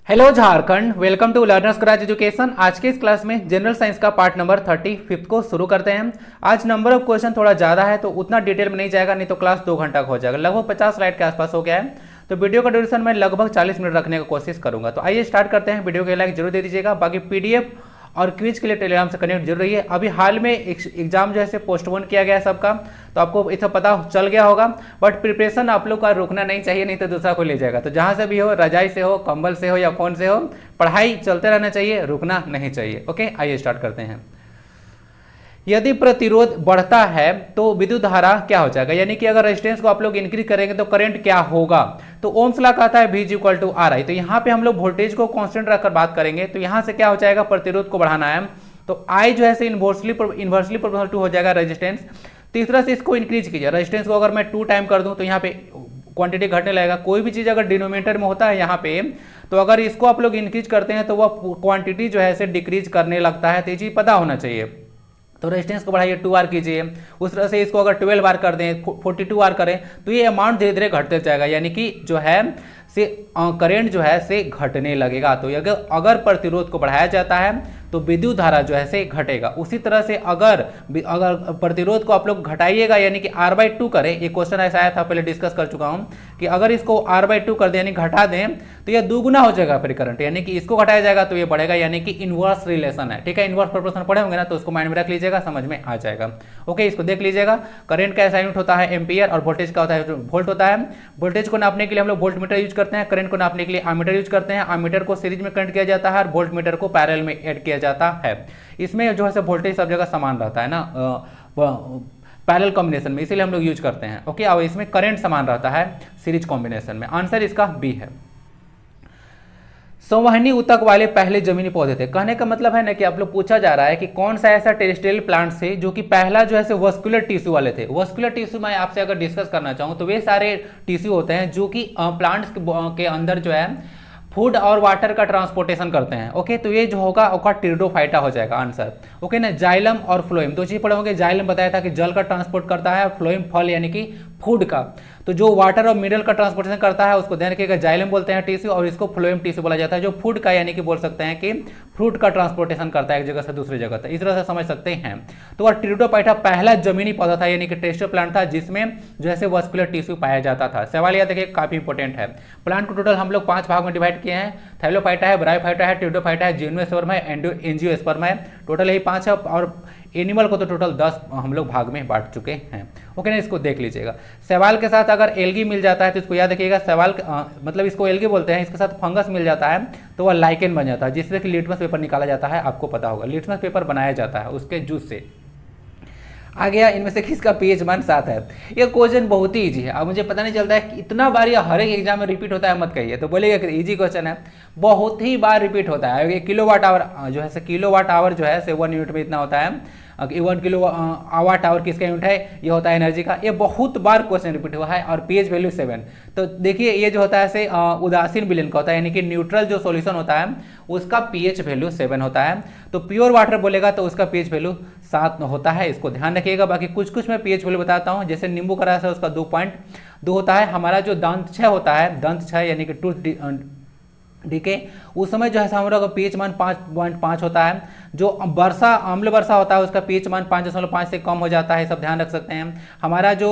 Hello Jharkhand, welcome to learners creche education. आज के इस क्लास में जनरल साइंस का पार्ट नंबर 35 को शुरू करते हैं। आज नंबर ऑफ क्वेश्चन थोड़ा ज़्यादा है तो उतना डिटेल में नहीं जाएगा, नहीं तो क्लास 2 घंटा का हो जाएगा। लगभग 50 स्लाइड के आसपास हो गया है, तो वीडियो का ड्यूरेशन मैं लगभग 40 मिनट रखने की कोशिश करूंगा। तो आइए स्टार्ट करते हैं। वीडियो के लाइक जरूर दे दीजिएगा। बाकी पीडीएफ और क्विज के लिए टेलीग्राम से कनेक्ट जरूर रही है। अभी हाल में एग्जाम जो है पोस्टपोन किया गया है सबका, तो आपको इसका पता चल गया होगा। बट प्रिपरेशन आप लोग का रुकना नहीं चाहिए, नहीं तो दूसरा को ले जाएगा। तो जहां से भी हो, रजाई से हो, कंबल से हो या फोन से हो, पढ़ाई चलते रहना चाहिए, रुकना नहीं चाहिए। ओके, आइए स्टार्ट करते हैं। यदि प्रतिरोध बढ़ता है तो विद्युत धारा क्या हो जाएगा, यानी कि अगर रेजिस्टेंस को आप लोग इंक्रीज करेंगे तो करंट क्या होगा। तो ओम्स लॉ कहता है V equal to R I. तो यहाँ पे हम लोग वोल्टेज को कांस्टेंट रखकर बात करेंगे। तो यहाँ से क्या हो जाएगा, प्रतिरोध को बढ़ाना है तो I जो है इन्वर्सली प्रोपोर्शनल टू हो जाएगा रेजिस्टेंस। तीसरा से इसको इंक्रीज कीजिए, रेजिस्टेंस को अगर मैं 2 टाइम कर दूं तो यहाँ पे क्वांटिटी घटने लगेगा। कोई भी चीज़ अगर डिनोमिनेटर में होता है यहाँ पे, तो अगर इसको आप लोग इंक्रीज करते हैं तो वह क्वांटिटी जो है डिक्रीज करने लगता है। तो ये चीज़ पता होना चाहिए। तो रेजिस्टेंस को बढ़ाइए, 2 बार कीजिए। उस तरह से इसको अगर 12 बार कर दें, 42 बार करें, तो ये अमाउंट धीरे धीरे घटते जाएगा, यानी कि जो है करंट जो है घटने लगेगा। तो अगर प्रतिरोध को बढ़ाया जाता है तो विद्युत धारा जो है घटेगा। उसी तरह से अगर प्रतिरोध को आप लोग घटाइएगा, यानी कि R/2 करें, ये क्वेश्चन ऐसा आया था, पहले डिस्कस कर चुका हूं कि अगर इसको R/2 कर दें यानी घटा दें तो यह दुगुना हो जाएगा फिर करंट, यानी कि इसको घटाया जाएगा तो ये बढ़ेगा, यानी कि इनवर्स रिलेशन है। ठीक है, इनवर्स प्रोपोर्शन पढ़े होंगे ना, तो उसको माइंड में रख लीजिएगा, समझ में आ जाएगा। ओके, इसको देख लीजिएगा। करंट का यूनिट होता है एम्पियर और वोल्टेज का होता है वोल्ट होता है। वोल्टेज को नापने के लिए हम लोग वोल्ट मीटर यूज करते हैं, करंट को नापने के लिए एमीटर यूज करते हैं। एमीटर को सीरीज में कनेक्ट किया जाता है और वोल्ट मीटर को पैरेलल में ऐड किया जाता है। इसमें जो है वोल्टेज सब जगह समान रहता है ना, पैरेलल कॉम्बिनेशन में, इसीलिए हम लोग यूज करते हैं। ओके, अब इसमें करंट समान रहता है सीरीज कॉम्बिनेशन में। आंसर इसका बी है। संवहनी ऊतक वाले पहले जमीनी पौधे थे। कहने का मतलब है ना कि आप लोग पूछा जा रहा है कि कौन सा ऐसा टेरेस्ट्रियल प्लांट थे जो कि पहला जो है वस्कुलर टिश्यू वाले थे। वस्कुलर टिश्यू मैं आपसे अगर डिस्कस करना चाहूँ तो वे सारे टिश्यू होते हैं जो कि प्लांट्स के अंदर जो है फूड और वाटर का ट्रांसपोर्टेशन करते हैं। ओके, तो ये जो होगा उसका टिरिडोफाइटा हो जाएगा आंसर। ओके ना, जाइलम और फ्लोएम दो चीज पढ़े होंगे। जाइलम बताया था कि जल का ट्रांसपोर्ट करता है, और फ्लोएम फल यानी कि फूड का। तो जो वाटर और मिनरल का ट्रांसपोर्टेशन करता है उसको ध्यान रखिएगा, जाइलम बोलते हैं टिश्यू, और इसको फ्लोएम टिश्यू बोला जाता है। जो फूड का यानी कि बोल सकते हैं कि फ्रूट का ट्रांसपोर्टेशन करता है एक जगह से दूसरी जगह तक, इस तरह से समझ सकते हैं। तो वह टिरिडोफाइटा पहला जमीनी पौधा था, यानी कि टेरेस्ट्रियल प्लांट था जिसमें जो है वस्कुलर टिश्यू पाया जाता था। सवाल याद देखिए, काफी इंपॉर्टेंट है। प्लांट को टोटल हम लोग 5 भाग में डिवाइड किए हैं। थैलोफाइटा है, ब्रायोफाइटा है, टिरिडोफाइटा है, जिम्नोस्पर्म है, एंजियोस्पर्म है। टोटल यही 5 है, और एनिमल को तो टोटल 10 हम लोग भाग में बांट चुके हैं। ओके ना, इसको देख लीजिएगा। सवाल के साथ अगर एल्गी मिल जाता है तो इसको याद रखिएगा, सवाल मतलब इसको एल्गी बोलते हैं, इसके साथ फंगस मिल जाता है तो वह लाइकेन बन जाता है, जिससे कि लिटमस पेपर निकाला जाता है। आपको पता होगा लिटमस पेपर बनाया जाता है उसके जूस से। आ गया, इनमें से किसका पीएच मान 7 है। ये क्वेश्चन बहुत ही इजी है। अब मुझे पता नहीं चलता है कि इतना बार ये हर एक एग्जाम में रिपीट होता है, मत कहिए। तो बोलेगा कि इजी क्वेश्चन है, बहुत ही बार रिपीट होता है। ये किलोवाट आवर जो है किलोवाट आवर जो है 1 यूनिट में इतना होता है। 1 किलो वाट आवर किसका यूनिट है, ये होता है एनर्जी का। ये बहुत बार क्वेश्चन रिपीट हुआ है। और पीएच वैल्यू 7। तो देखिए ये जो होता है उदासीन विलयन का होता है, यानी कि न्यूट्रल जो सॉल्यूशन होता है उसका पीएच वैल्यू 7 होता है। तो प्योर वाटर बोलेगा तो उसका पीएच वैल्यू 7 होता है, इसको ध्यान रखिएगा। बाकी कुछ मैं पीएच वैल्यू बताता हूँ। जैसे नींबू का रस है उसका 2.2 होता है। हमारा जो दंत 6 होता है, दंत 6 यानी कि टूथ डीके, उस समय जो है हम लोग का पीएच मान 5.5 होता है। जो वर्षा अम्ल वर्षा होता है उसका पीएच मान 5.5 से कम हो जाता है, सब ध्यान रख सकते हैं। हमारा जो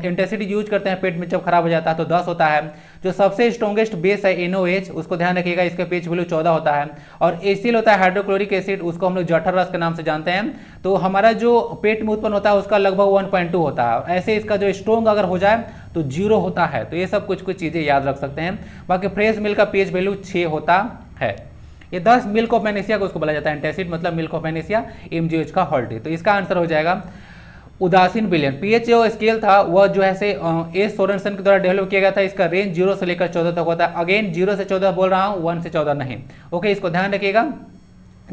एंटासिड यूज करते हैं पेट में जब खराब हो जाता है तो 10 होता है। जो सबसे स्ट्रॉन्गेस्ट बेस है NOH, उसको ध्यान रखिएगा, इसका पीएच वैल्यू 14 होता है। और एसिल होता है हाइड्रोक्लोरिक एसिड, उसको हम लोग जठर रस के नाम से जानते हैं। तो हमारा जो पेट में उत्पन्न होता है उसका लगभग 1.2 होता है। ऐसे इसका जो स्ट्रॉन्ग अगर हो जाए तो 0 होता है। तो ये सब कुछ चीजें याद रख सकते हैं। बाकी फ्रेश मिल्क का पीएच वैल्यू 6 होता है। ये 10 मिल्क ऑफ मैग्नीशिया को उसको बोला जाता है एंटासिड, मतलब मिल्क ऑफ मैग्नीशिया, MgOH का हॉल्ट है। तो इसका आंसर हो जाएगा उदासीन विलयन। पीएच जो स्केल था वह जो है एस सोरेनसन के द्वारा डेवलप किया गया था। इसका रेंज 0 से लेकर 14 तक होता है। अगेन 0 से 14 बोल रहा हूँ, 1 से 14 नहीं। ओके, इसको ध्यान रखिएगा।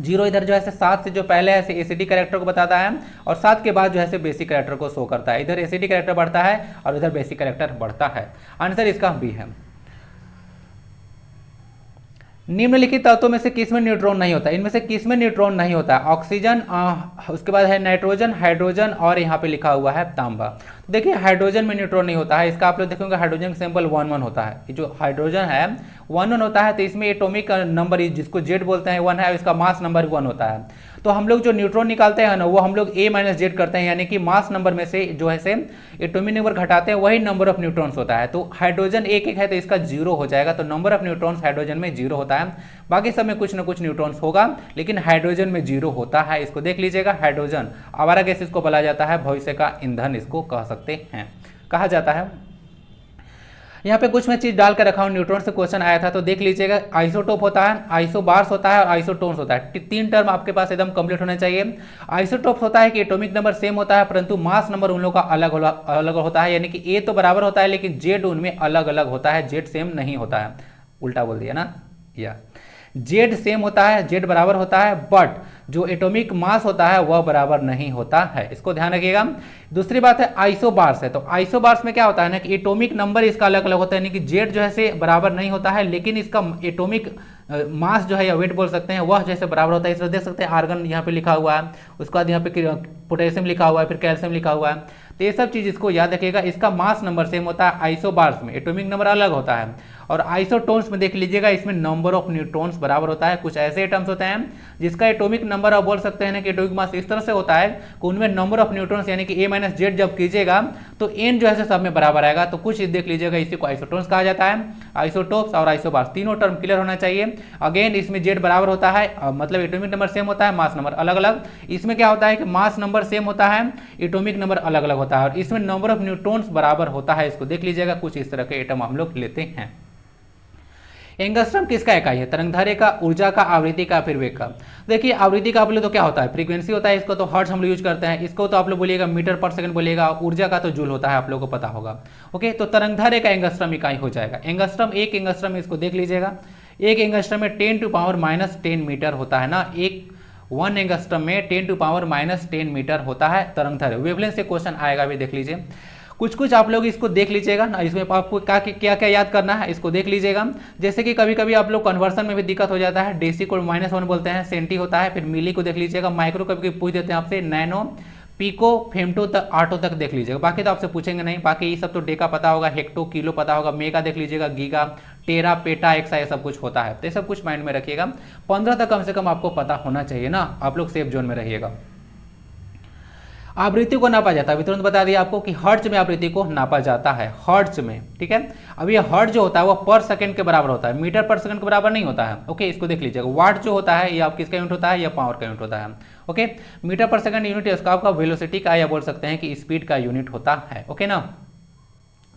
0 इधर जो है 7 से जो पहले है एसिडिक कैरेक्टर को बताता है, और 7 के बाद जो है बेसिक कैरेक्टर को शो करता है। इधर एसिडिक कैरेक्टर बढ़ता है और इधर बेसिक कैरेक्टर बढ़ता है। आंसर इसका बी है। निम्नलिखित तत्वों में से किसमें न्यूट्रॉन नहीं होता। इनमें से किसमें न्यूट्रॉन नहीं होता, ऑक्सीजन, उसके बाद है नाइट्रोजन, हाइड्रोजन, और यहाँ पे लिखा हुआ है तांबा। देखिए हाइड्रोजन में न्यूट्रॉन नहीं होता है। इसका आप लोग देखोगे हाइड्रोजन का सिंबल 1 1 होता है। ये जो हाइड्रोजन है 1 1 होता है, तो इसमें एटॉमिक नंबर जिसको जेड बोलते हैं 1 है, इसका मास नंबर 1 होता है। तो हम लोग जो न्यूट्रॉन निकालते हैं ना, वो हम लोग a माइनस जेड करते हैं, यानी कि मास नंबर में से जो है से एटॉमिक नंबर घटाते हैं, वही नंबर ऑफ न्यूट्रॉन्स होता है। तो हाइड्रोजन एक एक है, तो इसका 0 हो जाएगा, तो नंबर ऑफ न्यूट्रॉन्स हाइड्रोजन में 0 होता है। बाकी सब में कुछ ना कुछ न्यूट्रॉन्स होगा, लेकिन हाइड्रोजन में 0 होता है। इसको देख लीजिएगा, हाइड्रोजन आवारा गैस इसको बोला जाता है, भविष्य का ईंधन इसको कह सकते हैं, कहा जाता है। यहाँ पे कुछ मैं चीज डाल कर रखा हूँ, न्यूट्रॉन से क्वेश्चन आया था, तो देख लीजिएगा। आइसोटोप होता है, आइसोबार्स होता है और आइसोटोन्स होता है। 3 टर्म आपके पास एकदम कंप्लीट होना चाहिए। आइसोटोप्स होता है कि एटॉमिक नंबर सेम होता है, परंतु मास नंबर उन लोगों का अलग अलग होता है, यानी कि ए तो बराबर होता है, लेकिन जेड उनमें अलग अलग होता है, जेड सेम नहीं होता है। उल्टा बोल दिया ना, या जेड सेम होता है, जेड बराबर होता है, बट जो एटॉमिक मास होता है वह बराबर नहीं होता है, इसको ध्यान रखिएगा। दूसरी बात है आइसोबार्स है, तो आइसोबार्स में क्या होता है ना कि एटॉमिक नंबर इसका अलग अलग होता है, यानी कि जेड जो है से बराबर नहीं होता है, लेकिन इसका एटॉमिक मास जो है या वेट बोल सकते हैं वह जैसे बराबर होता है। इसलिए देख सकते हैं आर्गन यहाँ पे लिखा हुआ है, उसके बाद यहाँ पे पोटेशियम लिखा हुआ है, फिर कैल्शियम लिखा हुआ है, तो ये सब चीज इसको याद रखिएगा। इसका मास नंबर सेम होता है आइसोबार्स में, एटॉमिक नंबर अलग होता है। और आइसोटोन्स में देख लीजिएगा, इसमें नंबर ऑफ न्यूट्रॉन्स बराबर होता है। कुछ ऐसे एटम्स होते हैं जिसका एटॉमिक नंबर आप बोल सकते हैं ना कि एटॉमिक मास इस तरह से होता है कि उनमें नंबर ऑफ न्यूट्रॉन्स यानी कि a माइनस जेड जब कीजिएगा तो n जो है सब में बराबर आएगा। तो कुछ देख लीजिएगा, इसी को आइसोटोन्स कहा जाता है। आइसोटोप्स और आइसोबार्स तीनों टर्म क्लियर होना चाहिए। अगेन इसमें जेड बराबर होता है, मतलब एटॉमिक नंबर सेम होता है, मास नंबर अलग अलग। इसमें क्या होता है कि मास नंबर सेम होता है, एटॉमिक नंबर अलग अलग होता है, और इसमें नंबर ऑफ न्यूट्रॉन्स बराबर होता है। इसको देख लीजिएगा, कुछ इस तरह के एटम हम लोग लेते हैं। एंगस्ट्रम किसका इकाई है? तरंगधार्य का, ऊर्जा का, आवृत्ति का, फिर वेग का। देखिए आवृत्ति का आप लोग तो क्या होता है, फ्रीक्वेंसी होता है, इसको तो हर्ट्ज हम लोग यूज करते हैं, इसको तो आप लोग बोलिएगा मीटर पर सेकंड बोलिएगा, ऊर्जा का तो जूल होता है, आप लोगों को पता होगा। ओके, तो तरंगधार्य का एंगस्ट्रम इकाई हो जाएगा। एंगस्ट्रम, एक एंगस्ट्रम इसको देख लीजिएगा, एक एंगस्ट्रम में 10⁻⁻10 मीटर होता है ना, एक 1 एंगस्ट्रम में 10⁻⁻10 मीटर होता है तरंगधार्य। वेवलेंथ से क्वेश्चन आएगा भी, देख लीजिए। कुछ आप लोग इसको देख लीजिएगा ना, इसमें आपको क्या क्या याद करना है इसको देख लीजिएगा। जैसे कि कभी कभी आप लोग कन्वर्सन में भी दिक्कत हो जाता है, डेसी को -1 बोलते हैं, सेंटी होता है, फिर मिली को देख लीजिएगा, माइक्रो कभी पूछ देते हैं आपसे, नैनो, पीको, फेमटो तक, आटो तक देख लीजिएगा। बाकी तो आपसे पूछेंगे नहीं, बाकी ये सब तो डेका पता होगा, हेक्टो किलो पता होगा, मेगा देख लीजिएगा, गीगा, टेरा, पेटा, एक्सा, ये सब कुछ होता है, तो ये सब कुछ माइंड में रखिएगा। 15 तक कम से कम आपको पता होना चाहिए ना, आप लोग सेफ जोन में रहिएगा। आवृत्ति को नापा जाता है, तुरंत बता दिया आपको कि हर्ट्ज में आवृत्ति को नापा जाता है, हर्ट्ज में, ठीक है। अब ये हर्ट्ज जो होता है वो पर सेकंड के बराबर होता है, मीटर पर सेकंड के बराबर नहीं होता है। ओके, इसको देख लीजिएगा। वाट जो होता है ये आप किसका यूनिट होता है, या पावर का यूनिट होता है। ओके, मीटर पर सेकंड यूनिट इसका आपका वेलोसिटी का, या बोल सकते हैं कि स्पीड का यूनिट होता है। ओके ना,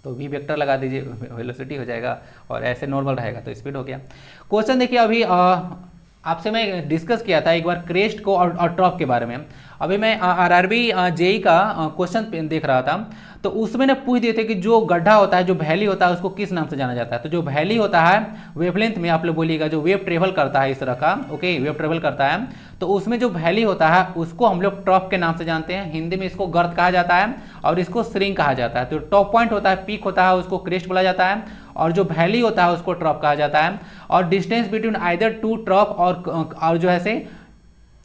तो वी वेक्टर लगा दीजिए, वेलोसिटी हो जाएगा, और ऐसे नॉर्मल रहेगा तो स्पीड हो गया। क्वेश्चन देखिए, अभी आपसे मैं डिस्कस किया था एक बार क्रेस्ट को और ट्रॉप के बारे में। अभी मैं आरआरबी जेई का क्वेश्चन देख रहा था, तो उसमें ना पूछ दिए थे कि जो गड्ढा होता है, जो वैली होता है, उसको किस नाम से जाना जाता है। तो जो वैली होता है वेवलेंथ में आप लोग बोलिएगा, जो वेव ट्रेवल करता है इस तरह का, ओके, वेव ट्रेवल करता है, तो उसमें जो वैली होता है उसको हम लोग ट्रॉप के नाम से जानते हैं। हिंदी में इसको गर्त कहा जाता है और इसको श्रिंक कहा जाता है। तो टॉप पॉइंट होता है, पीक होता है, उसको क्रेस्ट बोला जाता है, और जो वैली होता है उसको ट्रॉप कहा जाता है। और डिस्टेंस बिटवीन आइदर टू ट्रॉप और जो है से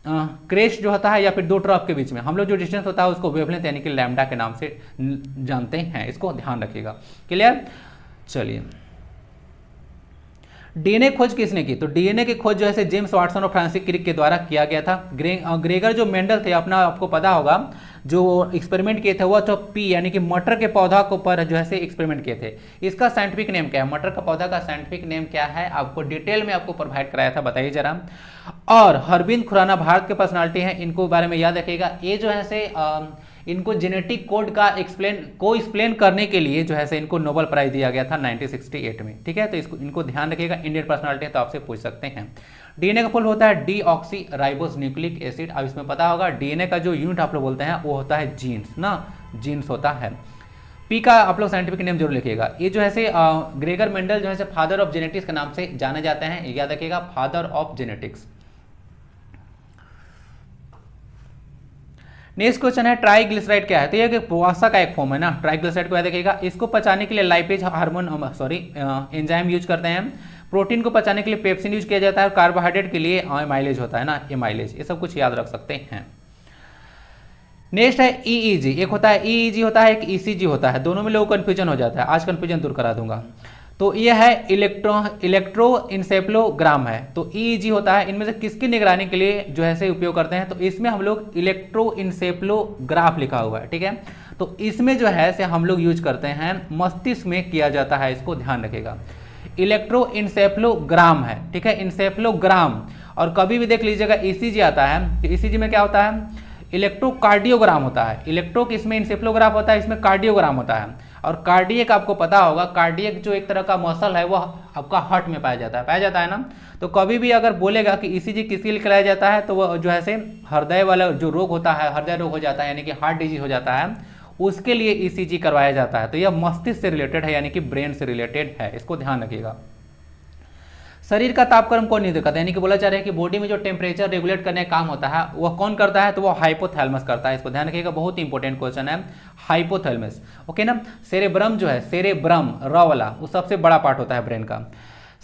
क्रेस्ट जो होता है या फिर दो ट्रॉप के बीच में हम लोग जो डिस्टेंस होता है उसको वेवलेंथ यानी कि लैम्डा के नाम से जानते हैं। इसको ध्यान रखिएगा, क्लियर। चलिए, डीएनए खोज किसने की? तो डीएनए की खोज जो है जेम्स वाटसन और फ्रांसिस क्रिक के द्वारा किया गया था। ग्रेगर जो मेंडल थे, अपना आपको पता होगा, जो एक्सपेरिमेंट किए थे वो तो पी यानी कि मटर के पौधा को पर जो है एक्सपेरिमेंट किए थे। इसका साइंटिफिक नेम क्या है? मटर का पौधा का साइंटिफिक नेम क्या है? आपको डिटेल में आपको प्रोवाइड कराया था, बताइए जरा। और हरबिंद खुराना भारत के पर्सनालिटी हैं, इनको बारे में याद रखिएगा। ये जो है इनको जेनेटिक कोड का एक्सप्लेन करने के लिए जो है इनको नोबेल प्राइज दिया गया था 1968 में, ठीक है। तो इनको ध्यान रखिएगा, इंडियन पर्सनालिटी है तो आपसे पूछ सकते हैं। डीएनए का फुल होता है डीऑक्सी राइबोस न्यूक्लिक एसिड। अब इसमें पता होगा डीएनए का जो यूनिट आप लोग बोलते हैं वो होता है जीन्स ना, जीन्स होता है। पी का आप लोग साइंटिफिक नेम जरूर लिखिएगा। ये जो है ग्रेगर मेंडल जो है फादर ऑफ जेनेटिक्स के नाम से जाने जाते हैं, याद रखिएगा, father of genetics. Next question है ट्राइग्लिसराइड क्या है? तो ये वसा का एक फॉर्म है ना, ट्राइग्लिसराइड को याद रखिएगा। इसको पचाने के लिए लाइपेज हार्मोन एंजाइम यूज करते हैं। प्रोटीन को पचाने के लिए पेप्सिन यूज किया जाता है, और कार्बोहाइड्रेट के लिए एमाइलेज होता है ना, एमाइलेज। ये सब कुछ याद रख सकते हैं। नेक्स्ट है ईईजी। एक होता है ईईजी होता है, एक ईसीजी होता है, दोनों में लोगों को कंफ्यूजन हो जाता है, आज कंफ्यूजन दूर करा दूंगा। तो ये है इलेक्ट्रोइंसेफ्लोग्राम है। तो ईईजी होता है, इनमें से किसकी निगरानी के लिए जो है से उपयोग करते हैं, तो इसमें हम लोग इलेक्ट्रोइंसेफ्लोग्राफ लिखा हुआ है, ठीक है। तो इसमें जो है से हम लोग यूज करते हैं, मस्तिष्क में किया जाता है, इसको ध्यान रखिएगा। इलेक्ट्रोइंसेफ्लोग्राम है, ठीक है, इंसेफ्लोग्राम। और कभी भी देख लीजिएगा ईसीजी आता है, तो ईसीजी में क्या होता है, इलेक्ट्रोकार्डियोग्राम होता है। इलेक्ट्रो इसमें इंसेफ्लोग्राफ होता है, इसमें कार्डियोग्राम होता है। और कार्डियक आपको पता होगा, कार्डियक जो एक तरह का मसल है वो आपका हार्ट में पाया जाता है ना। तो कभी भी अगर बोलेगा कि ईसीजी किसके लिए कराया जाता है, तो वो जो है से हृदय वाला जो रोग होता है, हृदय रोग हो जाता है, यानी कि हार्ट डिजीज हो जाता है, उसके लिए ईसीजी करवाया जाता है। तो यह मस्तिष्क से रिलेटेड है, यानी कि ब्रेन से रिलेटेड है, इसको ध्यान रखिएगा। शरीर का तापक्रम कौन नियंत्रित करता है, यानी कि बोला जा रहा है कि बॉडी में जो टेम्परेचर रेगुलेट करने का काम होता है वह कौन करता है, तो वो हाइपोथैलेमस करता है। इसको ध्यान रखिएगा, बहुत इंपॉर्टेंट क्वेश्चन है, हाइपोथैलेमस, ओके ना। सेरेब्रम जो है, सेरेब्रम र वाला, वो सबसे बड़ा पार्ट होता है ब्रेन का।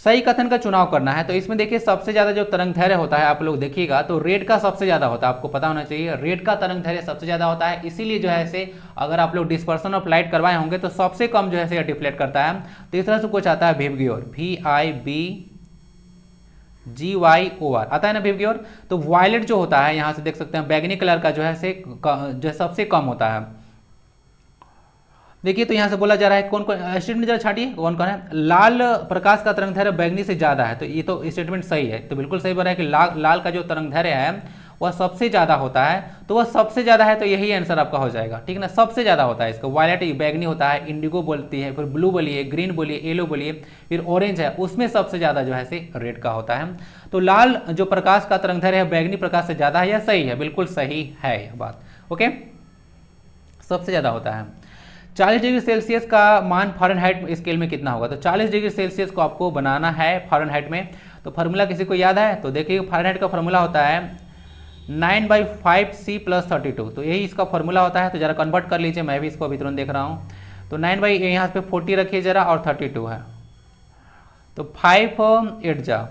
सही कथन का चुनाव करना है, तो इसमें देखिए सबसे ज्यादा जो तरंगधैर्य होता है, आप लोग देखिएगा तो रेड का सबसे ज्यादा होता है, आपको पता होना चाहिए, रेड का तरंगधैर्य सबसे ज्यादा होता है। इसीलिए जो है से अगर आप लोग डिस्पर्सन ऑफ लाइट करवाए होंगे तो सबसे कम जो है से डिफ्लेक्ट करता है। तो इस तरह से कुछ आता है विबग्योर, VIBGYOR आता है ना विबग्योर। तो वायलेट जो होता है, यहां से देख सकते हैं बैगनी कलर का जो है से जो सबसे कम होता है। देखिए तो यहां से बोला जा रहा है कौन कौन, स्टेटमेंट जरा छाटिए कौन कौन है। लाल प्रकाश का तरंगधैर्य बैगनी से ज्यादा है, तो ये तो स्टेटमेंट सही है, तो बिल्कुल सही बोल रहा है कि लाल का जो तरंगधैर्य है वह सबसे ज्यादा होता है। तो वह सबसे ज्यादा है, तो यही आंसर आपका हो जाएगा, ठीक है ना, सबसे ज्यादा होता है इसका। वायलेट बैगनी होता है, इंडिगो बोलती है, फिर ब्लू बोलिए, ग्रीन बोलिए, येलो बोलिए, फिर ऑरेंज है, उसमें सबसे ज्यादा जो है से रेड का होता है। तो लाल जो प्रकाश का तरंगधैर्य है बैगनी प्रकाश से ज्यादा है, यह सही है, बिल्कुल सही है यह बात, ओके, सबसे ज्यादा होता है। 40 डिग्री सेल्सियस का मान फ़ारेनहाइट स्केल में कितना होगा, तो 40 डिग्री सेल्सियस को आपको बनाना है फ़ारेनहाइट में। तो फार्मूला किसी को याद है, तो देखिए फ़ारेनहाइट का फार्मूला होता है 9/5C + 32, तो यही इसका फार्मूला होता है। तो जरा कन्वर्ट कर लीजिए, मैं भी इसको अभी तुरंत देख रहा हूँ। तो 9 यहाँ पे 40 रखिए जरा, और 32 है, तो 5 8 जा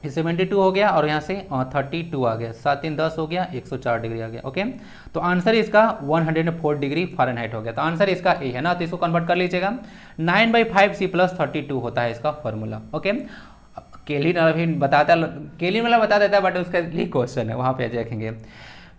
72 हो गया, और यहाँ से 32 आ गया, 7 3 10 हो गया, 104 डिग्री आ गया, ओके। तो आंसर इसका 104 डिग्री फ़ारेनहाइट हो गया। तो आंसर इसका ए है ना, तो इसको कन्वर्ट कर लीजिएगा, 9/5C + 32 होता है इसका फॉर्मूला, ओके। केल्विन अभी बताता, केल्विन वाला बता देता है, बट उसका लिए क्वेश्चन है, वहाँ पे देखेंगे।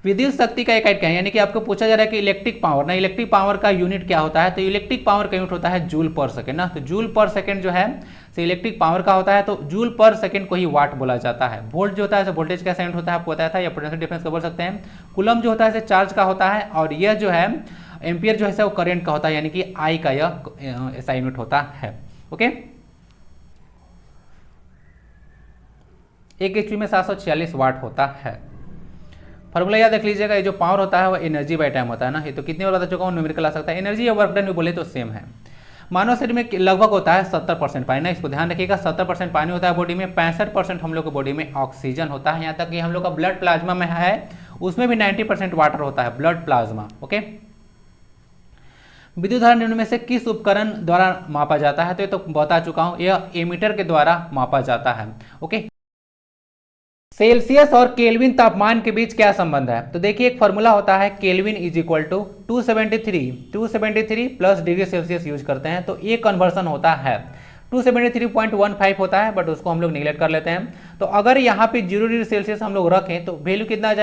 विद्युत शक्ति का इकाई क्या है, यानी कि आपको पूछा जा रहा है कि इलेक्ट्रिक पावर ना, इलेक्ट्रिक पावर का यूनिट क्या होता है, तो इलेक्ट्रिक पावर का यूनिट होता है जूल पर सेकंड ना। तो जूल पर सेकंड जो है तो इलेक्ट्रिक पावर का होता है, तो जूल पर सेकंड को ही वाट बोला जाता है। वोल्ट जो होता है वोल्टेज का यूनिट होता है, आपको बताया था, या पोटेंशियल डिफरेंस का बोल सकते हैं। कूलम जो होता है चार्ज का होता है, और यह जो है एम्पियर जो है वो करंट का होता है, यानी कि आई का यह ऐसा यूनिट होता है, ओके। 1 HP में 746 वाट होता है। फॉर्मूला याद रख लीजिएगा, ये जो पावर होता है वो एनर्जी बाय टाइम होता है ना, ये तो कितनी बार बता चुका हूँ, न्यूमेरिकल आ सकता है। एनर्जी या वर्क डन भी बोले तो सेम है। मानव शरीर में लगभग होता है 70% पानी ना, इसको ध्यान रखिएगा, 70% पानी होता है बॉडी में, 65% हम लोग के बॉडी में ऑक्सीजन होता है। यहाँ तक कि हम लोग का ब्लड प्लाज्मा में है, उसमें भी 90% वाटर होता है, ब्लड प्लाज्मा, ओके। विद्युत धारा निम्न में से किस उपकरण द्वारा मापा जाता है, तो ये तो बता चुका हूँ, यह एमीटर के द्वारा मापा जाता है, ओके। सेल्सियस और केल्विन तापमान के बीच क्या संबंध है, तो देखिए एक फॉर्मूला होता है, kelvin = 273 plus degree Celsius use करते हैं, तो ये कन्वर्सन होता है 273.15 होता है, बट उसको हम लोग निगलेक्ट कर लेते हैं। तो अगर यहाँ पे 0 डिग्री सेल्सियस हम लोग रखें तो वैल्यू कितना आ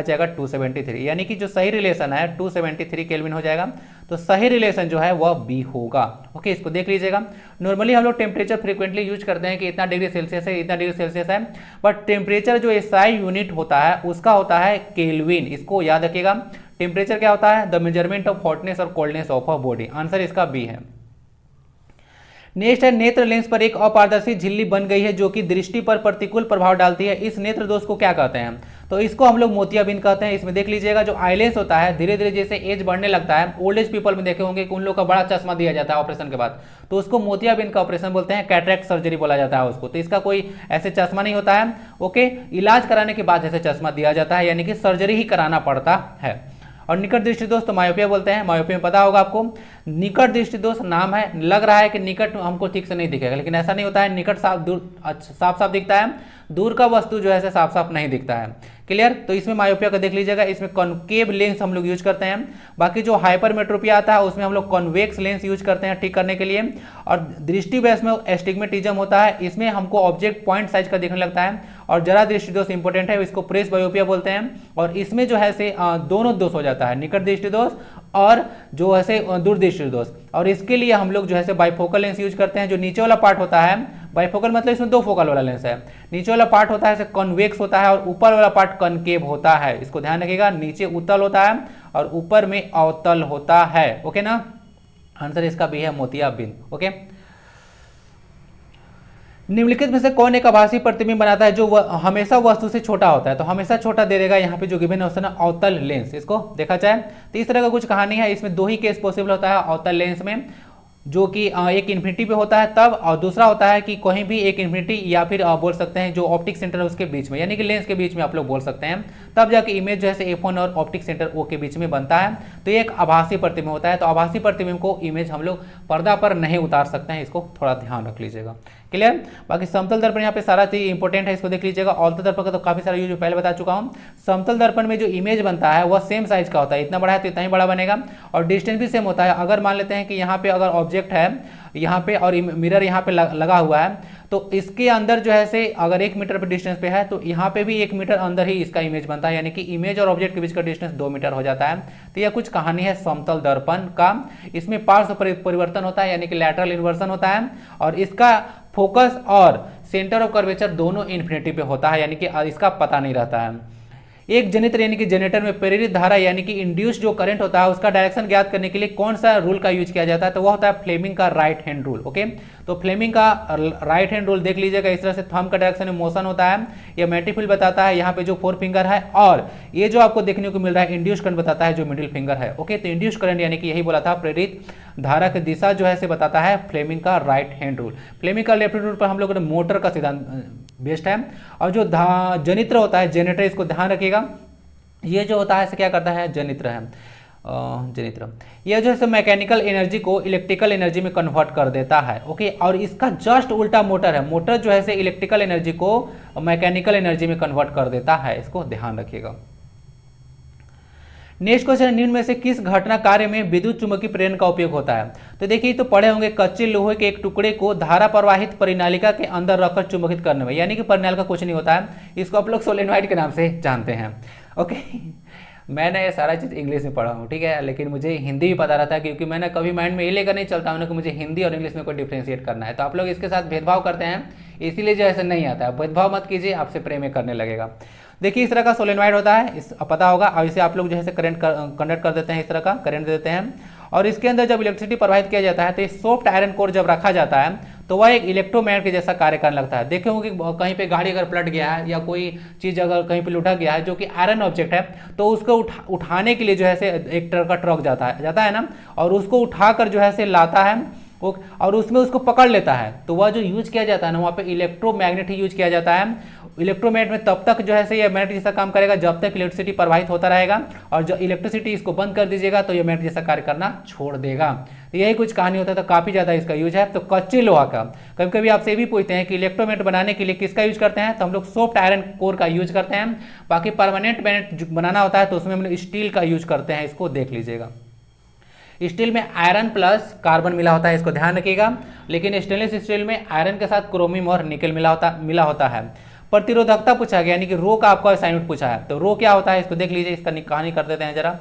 जाएगा 273, यानी कि जो सही रिलेशन है 273 केल्विन हो जाएगा। तो सही रिलेशन जो है वह बी होगा, ओके। इसको देख लीजिएगा, नॉर्मली हम लोग टेम्परेचर फ्रीक्वेंटली यूज करते हैं कि इतना डिग्री सेल्सियस है, इतना डिग्री सेल्सियस है, बट टेम्परेचर जो एसआई यूनिट होता है उसका होता है केल्विन, इसको याद रखिएगा। टेम्परेचर क्या होता है, द मेजरमेंट ऑफ हॉटनेस और coldness of a body, answer इसका बी है। नेक्स्ट है, नेत्र लेंस पर एक अपारदर्शी झिल्ली बन गई है जो कि दृष्टि पर प्रतिकूल प्रभाव डालती है, इस नेत्र दोष को क्या कहते हैं, तो इसको हम लोग मोतियाबिंद कहते हैं। इसमें देख लीजिएगा जो आई लेंस होता है धीरे धीरे जैसे एज बढ़ने लगता है, ओल्ड एज पीपल में देखे होंगे कि उन लोग का बड़ा चश्मा दिया जाता है ऑपरेशन के बाद, तो उसको मोतियाबिंद का ऑपरेशन बोलते हैं, कैटरेक्ट सर्जरी बोला जाता है उसको। तो इसका कोई ऐसे चश्मा नहीं होता है, ओके, इलाज कराने के बाद ऐसे चश्मा दिया जाता है, यानी कि सर्जरी ही कराना पड़ता है। और निकट दृष्टि दोष तो मायोपिया बोलते हैं, मायोपिया में पता होगा आपको, निकट दृष्टि दोष नाम है, लग रहा है कि निकट हमको ठीक से नहीं दिखेगा, लेकिन ऐसा नहीं होता है, निकट साफ दूर साफ साफ दिखता है, दूर का वस्तु जो है साफ साफ नहीं दिखता है। क्लियर। तो इसमें मायोपिया का देख लीजिएगा, इसमें कॉनकेव लेंस हम लोग यूज करते हैं। बाकी जो हाइपरमेट्रोपिया आता है उसमें हम लोग कॉन्वेक्स लेंस यूज करते हैं ठीक करने के लिए। और दृष्टि वैस में एस्टिग्मेटिज्म होता है, इसमें हमको ऑब्जेक्ट पॉइंट साइज का देखने लगता है। और जरा दृष्टि दोष इंपॉर्टेंट है, इसको प्रेस बायोपिया बोलते हैं। और इसमें जो है से दोनों दोष हो जाता है, निकट दृष्टि दोष और जो है से दूरदृष्टि दोष। और इसके लिए हम लोग जो है से बाइफोकल लेंस यूज करते हैं। जो नीचे वाला पार्ट होता है, बाइफोकल मतलब इसमें दो फोकल वाला लेंस है। नीचे वाला पार्ट होता है कॉन्वेक्स होता है और ऊपर वाला पार्ट कॉनकेव होता है। इसको ध्यान रखिएगा, नीचे उत्तल होता है और ऊपर में अवतल होता है। ओके ना, आंसर इसका भी है मोतियाबिंद। ओके, निम्नलिखित में से कौन एक आभासी प्रतिबिंब बनाता है जो हमेशा वस्तु से छोटा होता है? तो हमेशा छोटा दे देगा यहाँ पे जो गिवन ऑप्शन है अवतल लेंस। इसको देखा जाए तो इस तरह का कुछ कहानी है। इसमें दो ही केस पॉसिबल होता है अवतल लेंस में, जो कि एक इन्फिनिटी पे होता है तब, और दूसरा होता है कि कहीं भी एक इन्फिनिटी या फिर बोल सकते हैं जो ऑप्टिक सेंटर है उसके बीच में, यानी कि लेंस के बीच में आप लोग बोल सकते हैं, तब जाके इमेज जो है F1 और ऑप्टिक सेंटर O के बीच में बनता है। तो ये एक आभासी प्रतिबिंब होता है। तो आभासी प्रतिबिंब को इमेज हम लोग पर्दा पर नहीं उतार सकते हैं, इसको थोड़ा ध्यान रख लीजिएगा। क्लियर। बाकी समतल दर्पण यहाँ पे सारा चीज इंपॉर्टेंट है, इसको देख लीजिएगा। अवतल दर्पण का तो काफी सारा यूज पहले बता चुका हूँ। समतल दर्पण में जो इमेज बनता है वह सेम साइज का होता है, इतना बड़ा है तो इतना ही बड़ा बनेगा और डिस्टेंस भी सेम होता है। अगर मान लेते हैं कि यहाँ पे अगर ऑब्जेक्ट है यहाँ पे और मिरर यहाँ पे लगा हुआ है, तो इसके अंदर जो है से अगर 1 मीटर पे डिस्टेंस पे है तो यहाँ पे भी 1 मीटर अंदर ही इसका इमेज बनता है, यानी कि इमेज और ऑब्जेक्ट के बीच का डिस्टेंस 2 मीटर हो जाता है। तो यह कुछ कहानी है समतल दर्पण का। इसमें पार्श्व परिवर्तन होता है, यानी कि लैटरल इन्वर्सन होता है, और इसका फोकस और सेंटर ऑफ कर्वेचर दोनों इन्फिनिटी पे होता है, यानी कि इसका पता नहीं रहता है। एक जनित्र यानी कि जनरेटर में प्रेरित धारा यानी कि इंड्यूस जो करंट होता है उसका डायरेक्शन ज्ञात करने के लिए कौन सा रूल का यूज किया जाता है? तो वह होता है फ्लेमिंग का राइट हैंड रूल। ओके, तो फ्लेमिंग का राइट हैंड रूल देख लीजिएगा, इस तरह से थंब का डायरेक्शन में मोशन होता है, यह मैट्रिफिल बताता है यहाँ पे जो 4 फिंगर है, और ये जो आपको देखने को मिल रहा है इंड्यूस करंट बताता है जो मिडिल फिंगर है। ओके, तो इंड्यूस करंट यानी कि यही बोला था प्रेरित धारा की दिशा जो है से बताता है फ्लेमिंग का राइट हैंड रूल। फ्लेमिंग का लेफ्ट हैंड रूल पर हम लोगों ने मोटर का सिद्धांत बेस्ड है। और जो जनित्र होता है जनरेटर, इसको ध्यान रखिएगा, ये जो होता है क्या करता है, जनित्र है जनित्र, यह जो है मैकेनिकल एनर्जी को इलेक्ट्रिकल एनर्जी में कन्वर्ट कर देता है। ओके, और इसका जस्ट उल्टा मोटर है, मोटर जो है से इलेक्ट्रिकल एनर्जी को मैकेनिकल एनर्जी में कन्वर्ट कर देता है, इसको ध्यान रखिएगा। नेक्स्ट क्वेश्चन, निम्न में से किस घटना कार्य में विद्युत चुंबकीय प्रेरण का उपयोग होता है? तो देखिए तो पढ़े होंगे, कच्चे लोहे के एक टुकड़े को धारा प्रवाहित परिनालिका के अंदर रखकर चुंबकित करने में, यानी कि परिनालिका कुछ नहीं होता है, इसको आप लोग सोलेनॉइड के नाम से जानते हैं। ओके, मैंने ये सारा चीज़ इंग्लिश में पढ़ा हूँ, ठीक है, लेकिन मुझे हिंदी भी पता रहता है, क्योंकि मैंने कभी माइंड में ये लेकर नहीं चलता हूँ कि मुझे हिंदी और इंग्लिश में कोई डिफ्रेंशिएट करना है। तो आप लोग इसके साथ भेदभाव करते हैं, इसीलिए जो ऐसा नहीं आता है। भेदभाव मत कीजिए, आपसे प्रेम करने लगेगा। देखिए इस तरह का सोलेनॉइड होता है, इस पता होगा, और इसे आप लोग जो है करंट कंडक्ट कर देते हैं, इस तरह का करंट दे देते हैं, और इसके अंदर जब इलेक्ट्रिसिटी प्रवाहित किया जाता है तो ये सॉफ्ट आयरन कोर जब रखा जाता है तो वह एक इलेक्ट्रोमैग्नेट के जैसा कार्य करने लगता है। देखे होंगे कि कहीं पे गाड़ी अगर पलट गया है या कोई चीज़ अगर कहीं पे लुढ़क गया है जो कि आयरन ऑब्जेक्ट है, तो उसको उठाने के लिए जो है से एक तरह का ट्रक जाता है ना, और उसको उठाकर जो है से लाता है और उसमें उसको पकड़ लेता है। तो वह जो यूज किया जाता है ना, वहाँ पे इलेक्ट्रोमैग्नेट ही यूज किया जाता है। इलेक्ट्रोमैग्नेट में तब तक जो है से ये मैग्नेट जैसा काम करेगा जब तक इलेक्ट्रिसिटी प्रवाहित होता रहेगा, और जब इलेक्ट्रिसिटी इसको बंद कर दीजिएगा तो ये मैग्नेट जैसा कार्य करना छोड़ देगा। तो यही कुछ कहानी होता है, तो काफ़ी ज़्यादा इसका यूज है। तो कच्चे लोहा का, कभी कभी आपसे ये भी पूछते हैं कि इलेक्ट्रोमैग्नेट बनाने के लिए किसका यूज करते हैं, तो हम लोग सॉफ्ट आयरन कोर का यूज करते हैं। बाकी परमानेंट मैग्नेट बनाना होता है तो उसमें हम लोग स्टील का यूज करते हैं, इसको देख लीजिएगा। स्टील में आयरन प्लस कार्बन मिला होता है, इसको ध्यान रखिएगा, लेकिन स्टेनलेस स्टील में आयरन के साथ क्रोमियम और निकल मिला होता है। प्रतिरोधकता पूछा गया, यानी कि रो का आपका असाइनमेंट पूछा है, तो रो क्या होता है इसको देख लीजिए, इसका कहानी कर देते हैं जरा।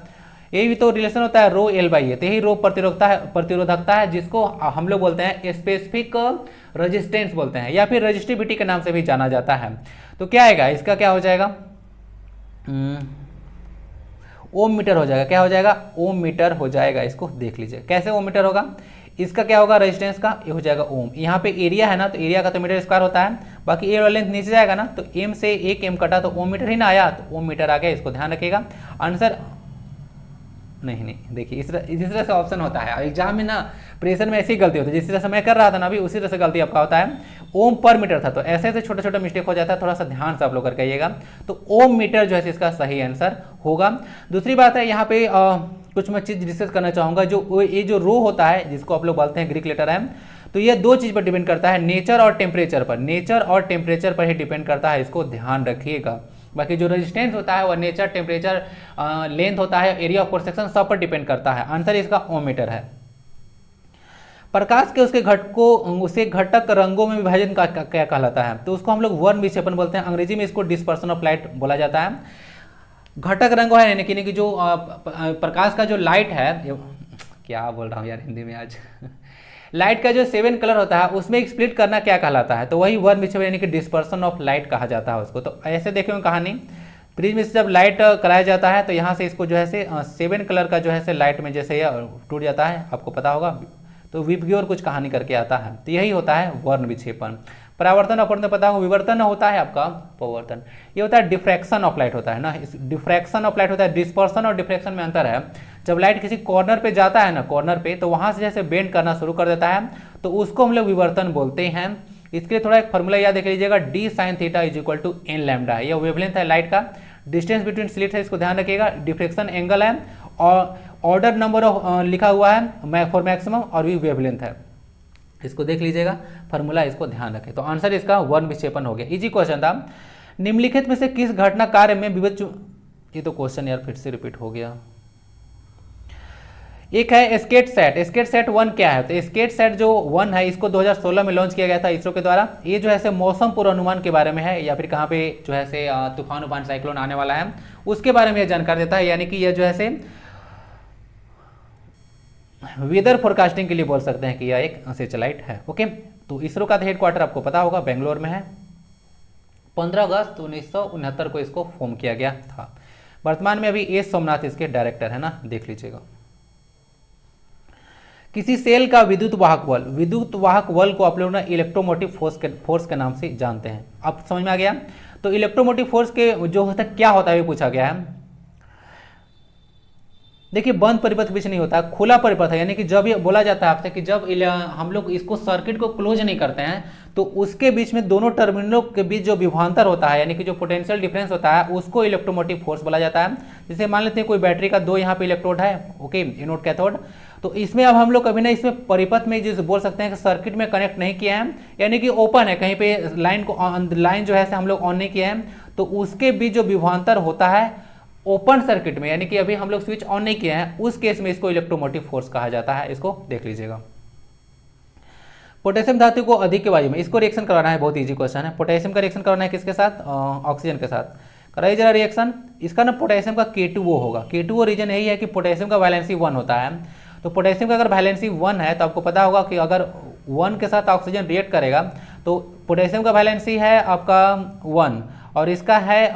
यही भी तो रिलेशन होता है रो L/A, तो यही रो प्रतिरोधकता है, जिसको हम लोग बोलते हैं स्पेसिफिक रेजिस्टेंस बोलते हैं, या फिर रेजिस्टिविटी के नाम से भी जाना जाता है। तो क्या आएगा इसका, क्या हो जाएगा, ओम मीटर हो जाएगा। क्या हो जाएगा, ओम मीटर हो जाएगा। इसको देख लीजिए कैसे ओम मीटर होगा, इसका क्या होगा रेजिस्टेंस का, ये हो जाएगा ओम। यहाँ पे एरिया है ना, तो एरिया का तो मीटर स्क्वायर होता है, बाकी ए वाला लेंथ नीचे जाएगा ना, तो एम से एक एम कटा तो ओम मीटर ही ना आया, तो ओम मीटर आ गया। इसको ध्यान रखिएगा। आंसर नहीं, देखिए इस तरह से ऑप्शन होता है एग्जाम में ना, प्रेशर में ऐसी गलती होती है, जिस तरह से मैं कर रहा था ना अभी, उसी तरह से गलती आपका होता है। ओम पर मीटर था, तो ऐसे छोटा छोटा मिस्टेक हो जाता है, थोड़ा सा ध्यान से आप लोग करके आइएगा। तो ओम मीटर जो है इसका सही आंसर होगा। दूसरी बात है यहाँ पे कुछ मैं चीज़ डिस्कस करना चाहूँगा, ये जो रो होता है जिसको आप लोग बोलते हैं ग्रीक लेटर है, तो ये दो चीज़ पर डिपेंड करता है, नेचर और टेम्परेचर पर। नेचर और टेम्परेचर पर ही डिपेंड करता है, इसको ध्यान रखिएगा। बाकी जो रेजिस्टेंस होता है वह नेचर, टेम्परेचर, लेंथ होता है, एरिया ऑफ क्रॉस सेक्शन, सब पर डिपेंड करता है। आंसर इसका ओम मीटर है। प्रकाश के उसके घटकों उसे घटक रंगों में विभाजन का क्या कहलाता है? तो उसको हम लोग वर्ण विक्षेपण बोलते हैं, अंग्रेजी में इसको डिस्पर्सन ऑफ लाइट बोला जाता है। घटक रंगों है यानी कि जो प्रकाश का जो लाइट है, क्या बोल रहा हूँ यार हिंदी में आज लाइट का जो 7 कलर होता है उसमें स्प्लिट करना क्या कहलाता है? तो वही वर्ण विक्षेपण यानी कि डिस्पर्सन ऑफ लाइट कहा जाता है उसको। तो ऐसे देखेंगे कहानी, प्रिज्म से जब लाइट कराया जाता है तो यहाँ से इसको जो है से 7 कलर का जो है से लाइट में जैसे टूट जाता है, आपको पता होगा, तो विपग्योर कुछ कहानी करके आता है। तो यही होता है वर्ण विक्षेपण। परावर्तन अपवर्तन पता हो, विवर्तन होता है आपका पवर्तन, ये होता है डिफ्रैक्शन ऑफ लाइट होता है ना, डिफ्रैक्शन ऑफ लाइट होता है। डिस्पर्सन और डिफ्रैक्शन में अंतर है। जब लाइट किसी कॉर्नर पे जाता है ना, कॉर्नर पे, तो वहां से जैसे बेंड करना शुरू कर देता है तो उसको हम लोग विवर्तन बोलते हैं। इसके लिए थोड़ा एक फॉर्मूला याद रख लीजिएगा, D sine theta is equal to N lambda. यह वेवलेंथ है लाइट का, डिस्टेंस बिटवीन स्लिट है, इसको ध्यान रखिएगा, डिफ्रेक्शन एंगल है, और ऑर्डर नंबर ऑफ लिखा हुआ है फॉर मैक्सिमम, और भी वेवलेंथ है, इसको देख लीजिएगा फॉर्मूला, इसको ध्यान रखें। तो आंसर इसका वर्ण विक्षेपण हो गया। इजी क्वेश्चन था। निम्नलिखित में से किस घटना कार्य में विविध, ये तो क्वेश्चन यार फिर से रिपीट हो गया। एक है स्केट सेट। स्केट सेट 1 क्या है? तो स्केट सेट जो 1 है इसको 2016 में लॉन्च किया गया था इसरो के द्वारा। ये जो है से मौसम पूर्वानुमान के बारे में है, या फिर कहाँ पे जो है से तूफान उफान साइक्लोन आने वाला है उसके बारे में यह जानकारी देता है। यानी कि यह जो है से वेदर फोरकास्टिंग के लिए बोल सकते हैं कि यह एक सैटेलाइट है। ओके, तो इसरो का हेडक्वार्टर आपको पता होगा बेंगलोर में है। 15 अगस्त 1969 को इसको फॉर्म किया गया था। वर्तमान में अभी एस सोमनाथ इसके डायरेक्टर है ना, देख लीजिएगा। किसी सेल का विद्युत वाहक बल, विद्युत वाहक बल को आप लोग ना इलेक्ट्रोमोटिव फोर्स के नाम से जानते हैं। अब समझ में आ गया? तो इलेक्ट्रोमोटिव फोर्स के जो होता है क्या होता है ये पूछा गया है। देखिए बंद परिपथ के बीच नहीं होता, खुला परिपथ है। यानी कि जब ये बोला जाता है आपसे कि जब हम लोग इसको सर्किट को क्लोज नहीं करते हैं तो उसके बीच में दोनों टर्मिनलों के बीच जो विभवांतर होता है, यानी कि जो पोटेंशियल डिफरेंस होता है, उसको इलेक्ट्रोमोटिव फोर्स बोला जाता है। जैसे मान लेते हैं कोई बैटरी का 2 यहाँ पे इलेक्ट्रोड है, ओके, एनोड कैथोड, तो इसमें अब हम लोग कभी ना इसमें परिपथ में जिसे बोल सकते हैं कि सर्किट में कनेक्ट नहीं किया है, यानी कि ओपन है, कहीं पे लाइन जो है हम लोग ऑन नहीं किया है, तो उसके बीच जो विभवांतर होता है ओपन सर्किट में, यानी कि अभी हम लोग स्विच ऑन नहीं किए हैं, उस केस में इसको इलेक्ट्रोमोटिव फोर्स कहा जाता है। इसको देख लीजिएगा। पोटेशियम धातु को अधिक वायु में, इसको रिएक्शन कराना है, बहुत इजी क्वेश्चन है। पोटेशियम का रिएक्शन कराना है किसके साथ? ऑक्सीजन के साथ। कराइए जरा रिएक्शन। इसका ना पोटेशियम का K2O होगा। K2O रीजन यही है कि पोटेशियम का वैलेंसी 1 होता है। तो पोटेशियम का अगर वैलेंसी 1 है तो आपको पता होगा कि अगर 1 के साथ ऑक्सीजन रिएक्ट करेगा तो पोटेशियम का वैलेंसी है आपका 1 और इसका है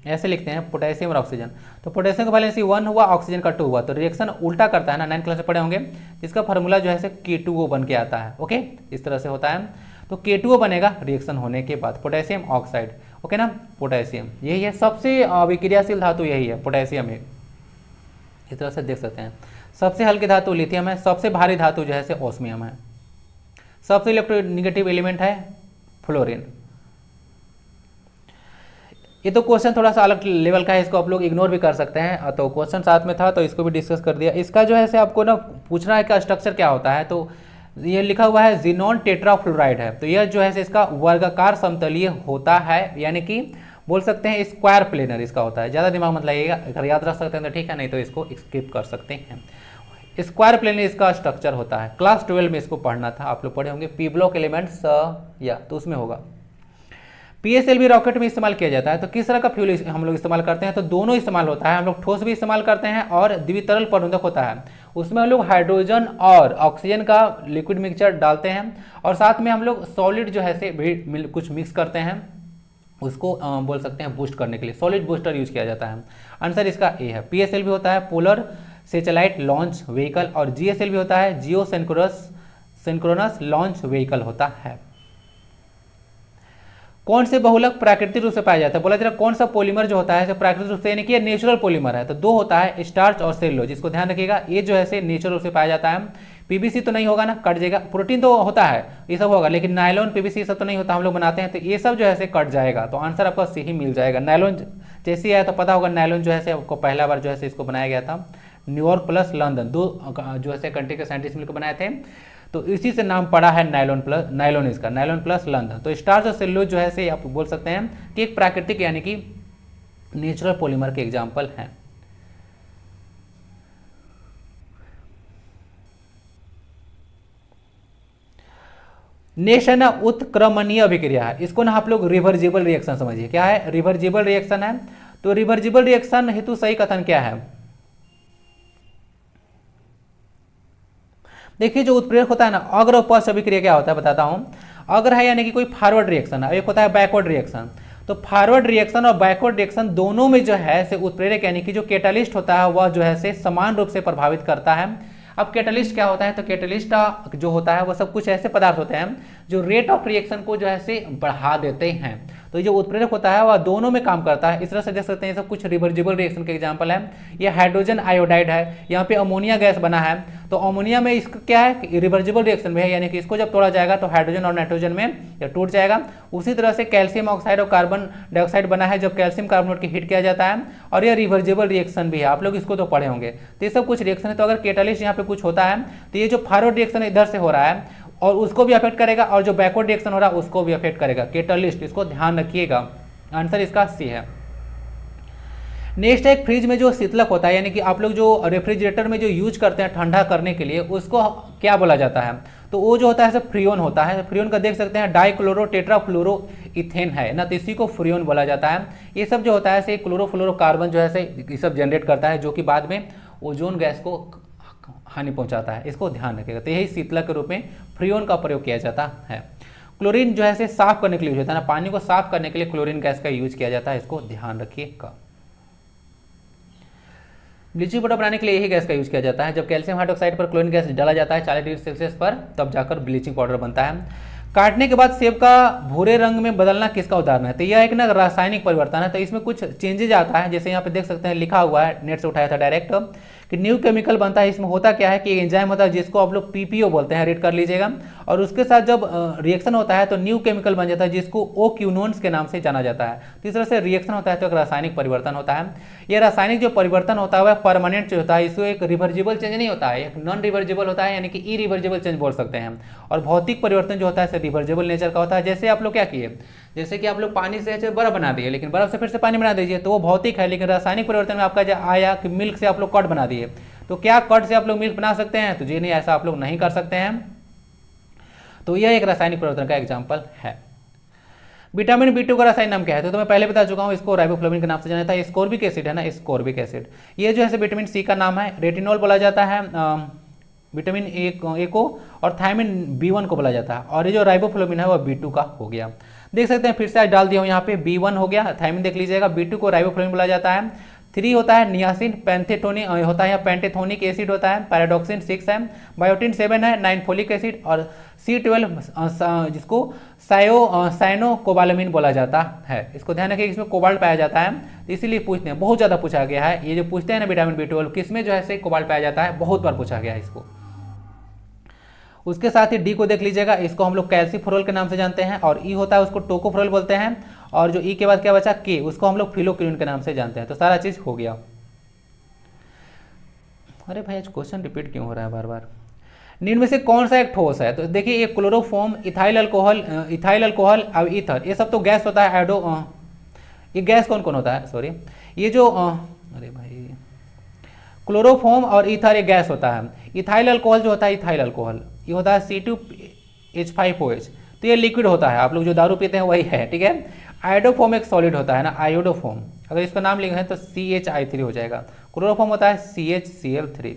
ऐसे लिखते हैं पोटेशियम और ऑक्सीजन। तो पोटेशियम का वैलेंसी 1 हुआ, ऑक्सीजन का 2 हुआ, तो रिएक्शन उल्टा करता है ना, 9 क्लास में पढ़े होंगे। इसका फार्मूला जो है से K2O बन के आता है। ओके, इस तरह से होता है। तो K2O बनेगा रिएक्शन होने के बाद, पोटेशियम ऑक्साइड। ओके ना, पोटेशियम यही है सबसे विक्रियाशील धातु, यही है पोटेशियम है। इस तरह से देख सकते हैं। सबसे हल्की धातु लिथियम है, सबसे भारी धातु जो है से ऑस्मियम है, सबसे इलेक्ट्रोनेगेटिव एलिमेंट है फ्लोरीन। ये तो क्वेश्चन थोड़ा सा अलग लेवल का है, इसको आप लोग इग्नोर भी कर सकते हैं। तो क्वेश्चन साथ में था तो इसको भी डिस्कस कर दिया। इसका जो है से आपको ना पूछना है कि स्ट्रक्चर क्या होता है। तो ये लिखा हुआ है जिनोन टेट्राफ्लोराइड है। तो यह जो है से इसका वर्गाकार समतलीय होता है, यानी कि बोल सकते हैं स्क्वायर प्लेनर इसका होता है। ज़्यादा दिमाग मत लगाइएगा, अगर याद रख सकते हैं तो ठीक है, नहीं तो इसको स्किप कर सकते हैं। स्क्वायर प्लेनर इसका स्ट्रक्चर होता है। क्लास 12 में इसको पढ़ना था, आप लोग पढ़े होंगे पी ब्लॉक एलिमेंट्स, या तो उसमें होगा। PSLV रॉकेट में इस्तेमाल किया जाता है। तो किस तरह का फ्यूल हम लोग इस्तेमाल करते हैं? तो दोनों इस्तेमाल होता है। हम लोग ठोस भी इस्तेमाल करते हैं और द्वितरल प्रबंधक होता है, उसमें हम लोग हाइड्रोजन और ऑक्सीजन का लिक्विड मिक्सचर डालते हैं और साथ में हम लोग सॉलिड जो है से भी कुछ मिक्स करते हैं, उसको बोल सकते हैं बूस्ट करने के लिए सॉलिड बूस्टर यूज किया जाता है। आंसर इसका ए है। PSLV होता है पोलर सैटेलाइट लॉन्च व्हीकल और GSLV होता है जियो सिंक्रोनस लॉन्च व्हीकल होता है। कौन से बहुलक प्राकृतिक रूप से पाया जाता है? बोला जरा कौन सा पॉलीमर जो होता है प्राकृतिक रूप से, यानी कि नेचुरल पॉलीमर है। तो 2 होता है, स्टार्च और सेलुलोज, इसको ध्यान रखिएगा। ये जो है नेचुरल रूप से पाया जाता है। PVC तो नहीं होगा ना, कट जाएगा। प्रोटीन तो होता है, ये सब होगा, लेकिन नायलॉन PVC सब तो नहीं होता, हम लोग बनाते हैं, तो ये सब जो है कट जाएगा। तो आंसर आपका सही मिल जाएगा। नायलॉन जैसी है तो पता होगा, नायलॉन जो है आपको पहला बार जो है इसको बनाया गया था न्यूयॉर्क प्लस लंदन, 2 जो है कंट्री के साइंटिस्ट मिलकर बनाए थे। तो इसी से नाम पड़ा है नायलॉन इसका, नायलॉन प्लस लंदन। तो स्टार्च और सेलुलोज जो है से आप बोल सकते हैं कि एक प्राकृतिक यानी कि नेचुरल पॉलीमर के एग्जाम्पल हैं। नेक्स्ट है ना उत्क्रमणीय अभिक्रिया है, इसको ना आप लोग रिवर्जिबल रिएक्शन समझिए। क्या है? रिवर्जिबल रिएक्शन है। तो रिवर्जिबल रिएक्शन हेतु सही कथन क्या है? देखिए जो उत्प्रेरक होता है ना, अग्र और पश्च अभिक्रिया क्या होता है बताता हूं। अग्र है यानी कि कोई फॉरवर्ड रिएक्शन है, एक होता है बैकवर्ड रिएक्शन। तो फॉरवर्ड रिएक्शन और बैकवर्ड रिएक्शन दोनों में जो है से उत्प्रेरक यानी कि जो कैटालिस्ट होता है वह जो है से समान रूप से प्रभावित करता है। अब कैटालिस्ट क्या होता है? तो कैटालिस्ट जो होता है वह सब कुछ ऐसे पदार्थ होते हैं जो रेट ऑफ रिएक्शन को जो है से बढ़ा देते हैं। तो जो उत्प्रेरक होता है वह दोनों में काम करता है। इस तरह से देख सकते हैं ये सब कुछ रिवर्जिबल रिएक्शन के एग्जांपल है। ये हाइड्रोजन आयोडाइड है, यहाँ पे अमोनिया गैस बना है। तो अमोनिया में इसका क्या है? रिवर्जिबल रिएक्शन में है, यानी कि इसको जब तोड़ा जाएगा तो हाइड्रोजन और नाइट्रोजन में यह टूट जाएगा। उसी तरह से कैल्शियम ऑक्साइड और कार्बन डाइऑक्साइड बना है जब कैल्शियम कार्बोनेट की हीट किया जाता है, और यह रिवर्जिबल रिएक्शन भी है। आप लोग इसको तो पढ़े होंगे। तो ये सब कुछ रिएक्शन है। तो अगर कैटालिस्ट यहाँ पे कुछ होता है तो ये जो फॉरवर्ड रिएक्शन इधर से हो रहा है और उसको भी अफेक्ट करेगा, और जो बैकवर्ड रिएक्शन हो रहा है उसको भी अफेक्ट करेगा कैटालिस्ट। इसको ध्यान रखिएगा। आंसर इसका सी है। नेक्स्ट है एक फ्रिज में जो शीतलक होता है, यानी कि आप लोग जो रेफ्रिजरेटर में जो यूज करते हैं ठंडा करने के लिए, उसको क्या बोला जाता है? तो वो जो होता है फ्रियोन होता है। फ्रियोन का देख सकते हैं डाइक्लोरो टेट्राफ्लोरो इथेन है ना, तो इसी को फ्रियोन बोला जाता है। ये सब जो होता है से क्लोरोफ्लोरोकार्बन जो है से ये सब जनरेट करता है, जो कि बाद में ओजोन गैस को हानि पहुंचाता है। इसको ध्यान रखिएगा। तो यही शीतलक के रूप में फ्रियोन का प्रयोग किया जाता है। क्लोरीन जो है साफ करने के लिए यूज होता है ना, पानी को साफ करने के लिए क्लोरीन गैस का यूज किया जाता है। इसको ध्यान रखिएगा। ब्लीचिंग पाउडर बनाने के लिए यही गैस का यूज किया जाता है। जब कैल्शियम हाइड्रोक्साइड पर क्लोरीन गैस डाला जाता है 40 डिग्री सेल्सियस पर, तब जाकर ब्लीचिंग पाउडर बनता है। काटने के बाद सेब का भूरे रंग में बदलना किसका उदाहरण है? तो यह एक ना रासायनिक परिवर्तन है। तो इसमें कुछ चेंजेज आता है, जैसे यहाँ पे देख सकते हैं लिखा हुआ है, नेट से उठाया था डायरेक्ट, कि न्यू केमिकल बनता है। इसमें होता क्या है कि एंजाइम होता है जिसको आप लोग पीपीओ बोलते हैं, रीड कर लीजिएगा। और उसके साथ जब रिएक्शन होता है तो न्यू केमिकल बन जाता है जिसको ओक्यूनोन्स के नाम से जाना जाता है। तो इस तरह से रिएक्शन होता है तो एक रासायनिक परिवर्तन होता है। यह रासायनिक जो परिवर्तन होता है वह परमानेंट जो होता है, इसको एक रिवर्जिबल चेंज नहीं होता है, एक नॉन रिवर्जिबल होता है, यानी कि इरिवर्जिबल चेंज बोल सकते हैं। और भौतिक परिवर्तन जो होता है रिवर्जिबल नेचर का होता है। जैसे आप लोग क्या किए, जैसे कि आप लोग पानी से बर्फ बना दिए, लेकिन बर्फ से फिर से पानी बना दीजिए तो वो भौतिक है। लेकिन रासायनिक परिवर्तन में आपका आया कि मिल्क से आप लोग कर्ड बना दिए, तो क्या कर्ड से आप लोग मिल्क बना सकते हैं? तो जी नहीं, ऐसा आप लोग नहीं कर सकते हैं। तो यह एक रासायनिक परिवर्तन का एग्जाम्पल है। विटामिन B2 का रासायनिक नाम क्या है? तो मैं पहले बता चुका हूं, इसको राइबोफ्लाविन के नाम से जाना जाता है। स्कोर्बिक एसिड है ना, स्कोर्बिक एसिड। ये जो है विटामिन सी का नाम है। रेटिनॉल बोला जाता है विटामिन ए को, और थायमिन B1 को बोला जाता है। और ये जो राइबोफ्लाविन है वह B2 का हो गया। देख सकते हैं फिर से आज डाल दिया हूं यहाँ पे, B1 हो गया, थायमिन देख लीजिएगा, B2 को राइबोफ्लाविन बोला जाता है। 3 होता है नियासिन, पैंथेटोनिक होता है या पेंटेथोनिक एसिड होता है, पैराडॉक्सिन 6 है, बायोटिन 7 है, 9 फोलिक एसिड, और C12 जिसको साइनोकोबालामिन बोला जाता है। इसको ध्यान रखिए, इसमें कोबाल्ट पाया जाता है, तो इसीलिए पूछते हैं, बहुत ज़्यादा पूछा गया है। ये जो पूछते हैं ना विटामिन B12 किसमें जो है कोबाल्ट पाया जाता है, बहुत बार पूछा गया है इसको। उसके साथ ही डी को देख लीजिएगा, इसको हम लोग कैल्सीफ्लोरोल के नाम से जानते हैं। और ई होता है उसको टोकोफ्लोरोल बोलते हैं। और जो ई के बाद क्या बचा के, उसको हम लोग फिलोक्विनिन के नाम से जानते हैं। तो सारा चीज हो गया। अरे भाई आज क्वेश्चन रिपीट क्यों हो रहा है बार बार? निम्न में से कौन सा एक ठोस है? तो देखिए ये क्लोरोफॉर्म, इथाइल अल्कोहल और ईथर, ये सब तो गैस होता है। ये गैस कौन कौन होता है? सॉरी, ये जो अरे भाई क्लोरोफॉर्म और ईथर ये गैस होता है। इथाइल अल्कोहल जो होता है, इथाइल अल्कोहल ये होता है C2H5OH, तो ये लिक्विड होता है। आप लोग जो दारू पीते हैं वही है, ठीक है। आयोडोफॉर्म एक सॉलिड होता है ना, आयोडोफॉर्म, अगर इसका नाम लिखे हैं तो CHI3 हो जाएगा। क्लोरोफॉर्म होता है CHCl3।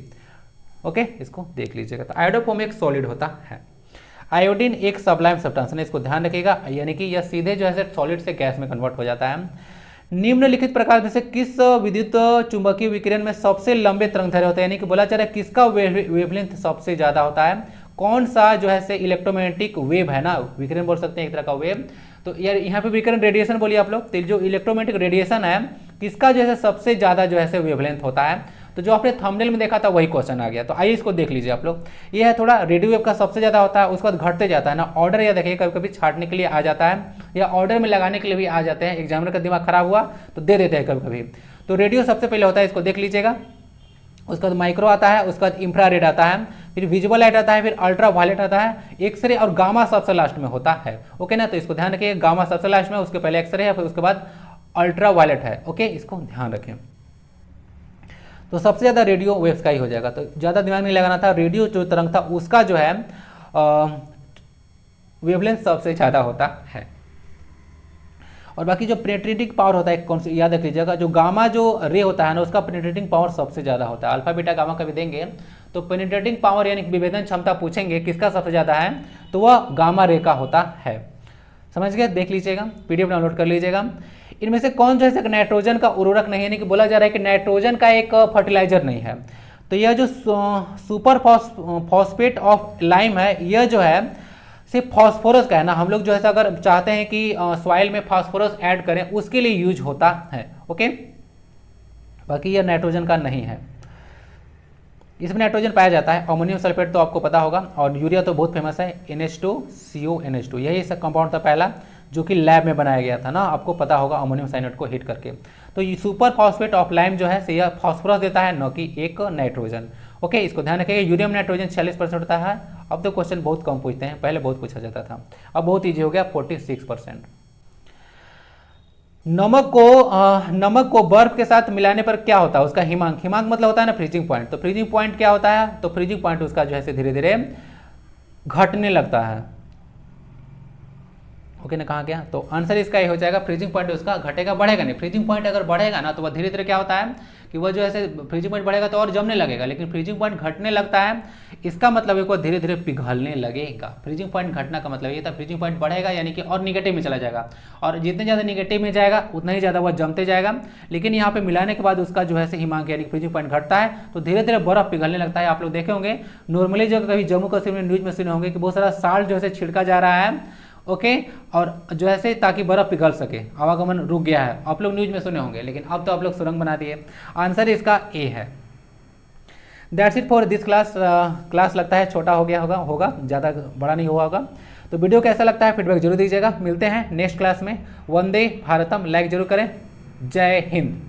ओके, इसको देख लीजिएगा। तो आयोडोफॉर्म एक सॉलिड होता है। आयोडीन एक सबलाइम सब्सटेंस है, इसको ध्यान रखिएगा, यानी कि यह सीधे जो है सॉलिड से गैस में कन्वर्ट हो जाता है। निम्नलिखित प्रकार में से किस विद्युत चुंबकीय विकिरण में सबसे लंबे तरंगदैर्घ्य होता है? यानी कि बोला जा रहा है किसका वेवलेंथ सबसे ज्यादा होता है? कौन सा जो है इलेक्ट्रोमैग्नेटिक वेव है ना, विकिरण बोल सकते हैं एक तरह का वेव। तो यार यहाँ पे विकिरण रेडिएशन बोलिए आप लोग। तो जो इलेक्ट्रोमैग्नेटिक रेडिएशन है किसका जो है सबसे ज्यादा जो है वेवलेंथ होता है? तो जो आपने थंबनेल में देखा था वही क्वेश्चन आ गया। तो आइए इसको देख लीजिए आप लोग। ये है थोड़ा रेडियो वेव का सबसे ज्यादा होता है, उसके बाद घटते जाता है ना। ऑर्डर या देखिए कभी कभी छाटने के लिए आ जाता है, या ऑर्डर में लगाने के लिए भी आ जाते हैं। एग्जामिनर का दिमाग खराब हुआ तो दे देते हैं कभी कभी। तो रेडियो सबसे पहले होता है, इसको देख लीजिएगा। उसके बाद माइक्रो आता है, उसके बाद इंफ्रारेड आता है, फिर विजुअल लाइट आता है, फिर अल्ट्रा वायलेट आता है, एक्सरे और गामा सबसे लास्ट में होता है। ओके ना, तो इसको ध्यान रखिए, गामा सबसे लास्ट में, उसके पहले एक्सरे है, फिर उसके बाद अल्ट्रा वायलेट है। ओके, इसको ध्यान रखें। तो सबसे ज़्यादा रेडियो वेव्स का ही हो जाएगा, तो ज़्यादा दिमाग नहीं लगाना था। रेडियो जो तरंग था उसका जो है वेवलेंथ सबसे ज़्यादा होता है। और बाकी जो पेनिट्रेटिंग पावर होता है, कौन सी याद रख लीजिएगा, जो गामा जो रे होता है ना उसका पेनिट्रेटिंग पावर सबसे ज़्यादा होता है। अल्फा बीटा गामा कभी देंगे तो पेनिट्रेटिंग पावर यानी विभेदन क्षमता पूछेंगे किसका सबसे ज़्यादा है, तो वह गामा रे का होता है। समझ गए, देख लीजिएगा, पीडीएफ डाउनलोड कर लीजिएगा। इनमें से कौन जो है नाइट्रोजन का उर्वरक नहीं है, यानी कि बोला जा रहा है कि नाइट्रोजन का एक फर्टिलाइजर नहीं है। तो यह जो सुपर फॉस्फेट ऑफ लाइम है, यह जो है सिर्फ फास्फोरस का है ना, हम लोग जो है अगर चाहते हैं कि सॉइल में फास्फोरस ऐड करें उसके लिए यूज होता है। ओके, बाकी यह नाइट्रोजन का नहीं है। इसमें नाइट्रोजन पाया जाता है, अमोनियम सल्फेट तो आपको पता होगा, और यूरिया तो बहुत फेमस है, NH2CONH2, यही सब कंपाउंड था पहला जो कि लैब में बनाया गया था ना, आपको पता होगा, अमोनियम साइनाइड को हीट करके। तो ये सुपर फॉस्फेट ऑफ लाइम जो है यह फास्फोरस देता है, न कि एक नाइट्रोजन। ओके, इसको ध्यान रखिएगा। यूरियम नाइट्रोजन 40% होता है। अब तो क्वेश्चन बहुत कम पूछते हैं, पहले बहुत पूछा जाता था, अब बहुत ईजी हो गया, 46%। नमक को बर्फ के साथ मिलाने पर क्या होता है, उसका हिमांक, हिमांक मतलब होता है ना फ्रीजिंग पॉइंट। तो फ्रीजिंग पॉइंट क्या होता है, तो फ्रीजिंग पॉइंट उसका जो है धीरे धीरे घटने लगता है। ओके ना, कहाँ गया, तो आंसर इसका ये हो जाएगा, फ्रीजिंग पॉइंट उसका घटेगा, बढ़ेगा नहीं। फ्रीजिंग पॉइंट अगर बढ़ेगा ना तो वह धीरे धीरे क्या होता है कि वह जो ऐसे फ्रीजिंग पॉइंट बढ़ेगा तो और जमने लगेगा, लेकिन फ्रीजिंग पॉइंट घटने लगता है, इसका मतलब है वो धीरे धीरे पिघलने लगेगा। फ्रीजिंग पॉइंट घटना का मतलब ये था, फ्रीजिंग पॉइंट बढ़ेगा यानी कि और निगेटिव में चला जाएगा, और जितने ज़्यादा निगेटिव में जाएगा उतना ही ज़्यादा वह जमते जाएगा। लेकिन यहाँ पे मिलाने के बाद उसका जो है हिमांक यानी फ्रीजिंग पॉइंट घटता है तो धीरे धीरे बर्फ पिघलने लगता है। आप लोग देखे होंगे नॉर्मली जो कभी जम्मू कश्मीर में न्यूज में सुने होंगे कि बहुत सारा साल्ट जो है छिड़का जा रहा है, ओके, और जो है ताकि बर्फ पिघल सके, आवागमन रुक गया है, आप लोग न्यूज में सुने होंगे, लेकिन अब तो आप लोग सुरंग बना दिए। आंसर इसका ए है। That's it for this class. Class लगता है छोटा हो गया होगा, ज़्यादा बड़ा नहीं हुआ होगा। तो वीडियो कैसा लगता है फीडबैक जरूर दीजिएगा। मिलते हैं नेक्स्ट क्लास में। वंदे भारतम, लाइक जरूर करें। जय हिंद।